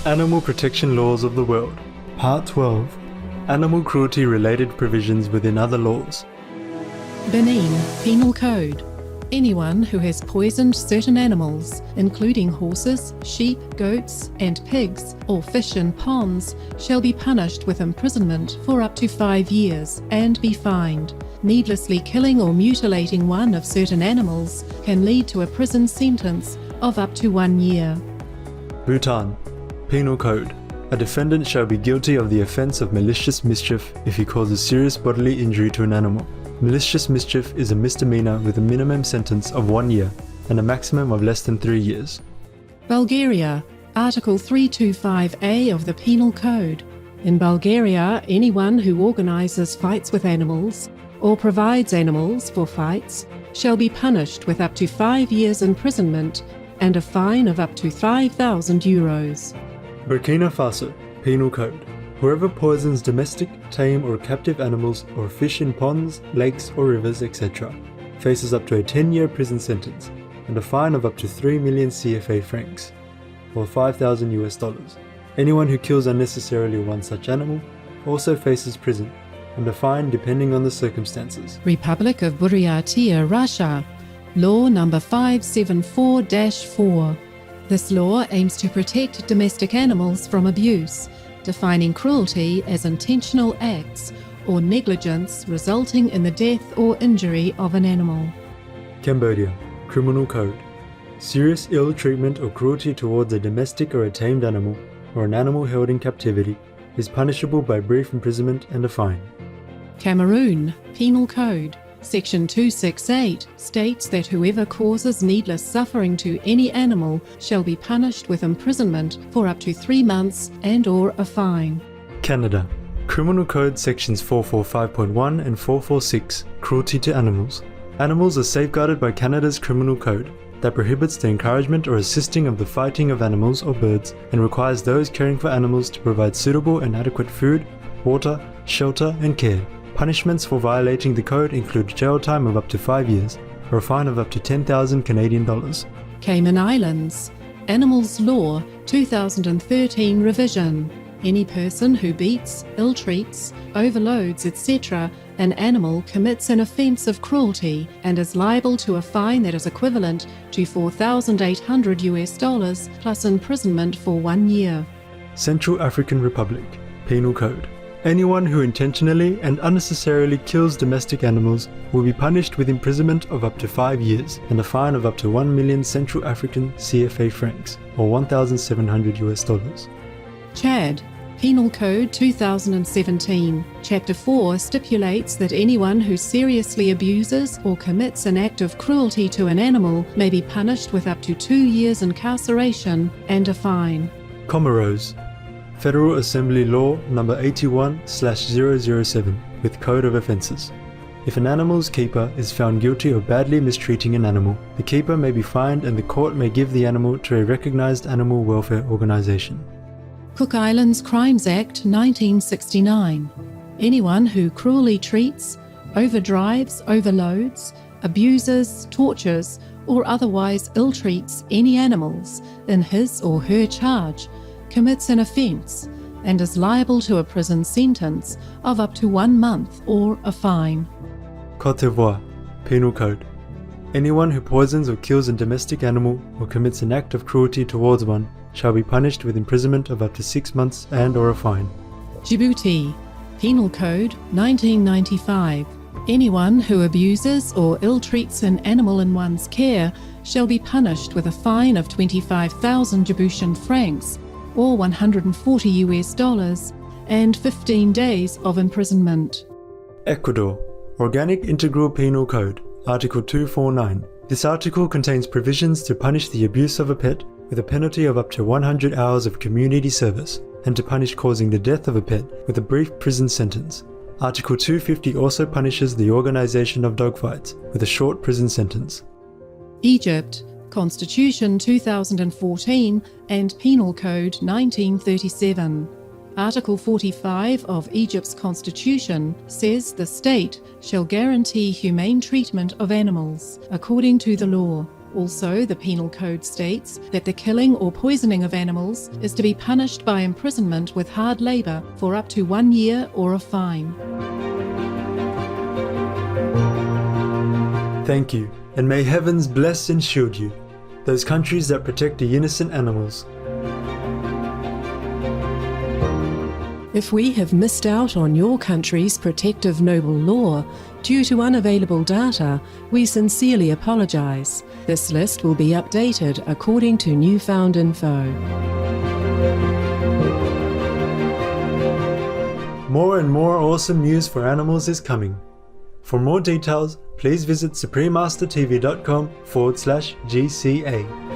Animal Protection Laws of the World. Part 12. Animal cruelty-related provisions within other laws. Benin Penal Code. Anyone who has poisoned certain animals, including horses, sheep, goats, and pigs, or fish in ponds, shall be punished with imprisonment for up to 5 years and be fined. Needlessly killing or mutilating one of certain animals can lead to a prison sentence of up to 1 year. Bhutan Penal Code. A defendant shall be guilty of the offence of malicious mischief if he causes serious bodily injury to an animal. Malicious mischief is a misdemeanor with a minimum sentence of 1 year and a maximum of less than 3 years. Bulgaria, Article 325A of the Penal Code. In Bulgaria, anyone who organises fights with animals or provides animals for fights shall be punished with up to 5 years imprisonment and a fine of up to 5,000 euros. Burkina Faso Penal Code. Whoever poisons domestic, tame or captive animals or fish in ponds, lakes or rivers, etc. faces up to a 10-year prison sentence and a fine of up to 3 million CFA francs, or $5,000. Anyone who kills unnecessarily one such animal also faces prison and a fine depending on the circumstances. Republic of Buryatia, Russia. Law number 574-4. This law aims to protect domestic animals from abuse, defining cruelty as intentional acts or negligence resulting in the death or injury of an animal. Cambodia Criminal Code. Serious ill treatment or cruelty towards a domestic or a tamed animal or an animal held in captivity is punishable by brief imprisonment and a fine. Cameroon Penal Code. Section 268 states that whoever causes needless suffering to any animal shall be punished with imprisonment for up to 3 months and/or a fine. Canada Criminal Code Sections 445.1 and 446 Cruelty to Animals. Animals are safeguarded by Canada's Criminal Code that prohibits the encouragement or assisting of the fighting of animals or birds and requires those caring for animals to provide suitable and adequate food, water, shelter and care. Punishments for violating the code include jail time of up to 5 years or a fine of up to 10,000 Canadian dollars. Cayman Islands. Animals Law 2013 revision. Any person who beats, ill-treats, overloads, etc. an animal commits an offence of cruelty and is liable to a fine that is equivalent to $4,800 plus imprisonment for 1 year. Central African Republic Penal Code. Anyone who intentionally and unnecessarily kills domestic animals will be punished with imprisonment of up to 5 years and a fine of up to 1 million Central African CFA francs, or $1,700. Chad Penal Code 2017. Chapter 4 stipulates that anyone who seriously abuses or commits an act of cruelty to an animal may be punished with up to 2 years incarceration and a fine. Comoros Federal Assembly Law number 81/007 with Code of Offences. If an animal's keeper is found guilty of badly mistreating an animal, the keeper may be fined and the court may give the animal to a recognised animal welfare organisation. Cook Islands Crimes Act 1969. Anyone who cruelly treats, overdrives, overloads, abuses, tortures, or otherwise ill-treats any animals in his or her charge commits an offence and is liable to a prison sentence of up to 1 month or a fine. Côte d'Ivoire Penal Code. Anyone who poisons or kills a domestic animal or commits an act of cruelty towards one shall be punished with imprisonment of up to 6 months and/or a fine. Djibouti Penal Code 1995. Anyone who abuses or ill-treats an animal in one's care shall be punished with a fine of 25,000 Djiboutian francs or $140 and 15 days of imprisonment. Ecuador Organic Integral Penal Code Article 249. This article contains provisions to punish the abuse of a pet with a penalty of up to 100 hours of community service and to punish causing the death of a pet with a brief prison sentence. Article 250 also punishes the organisation of dogfights with a short prison sentence. Egypt Constitution 2014 and Penal Code 1937. Article 45 of Egypt's constitution says the state shall guarantee humane treatment of animals according to the law. Also, the Penal Code states that the killing or poisoning of animals is to be punished by imprisonment with hard labour for up to 1 year or a fine. Thank you, and may heavens bless and shield you, those countries that protect the innocent animals. If we have missed out on your country's protective noble law due to unavailable data, we sincerely apologise. This list will be updated according to newfound info. More and more awesome news for animals is coming. For more details, please visit suprememastertv.com/GCA.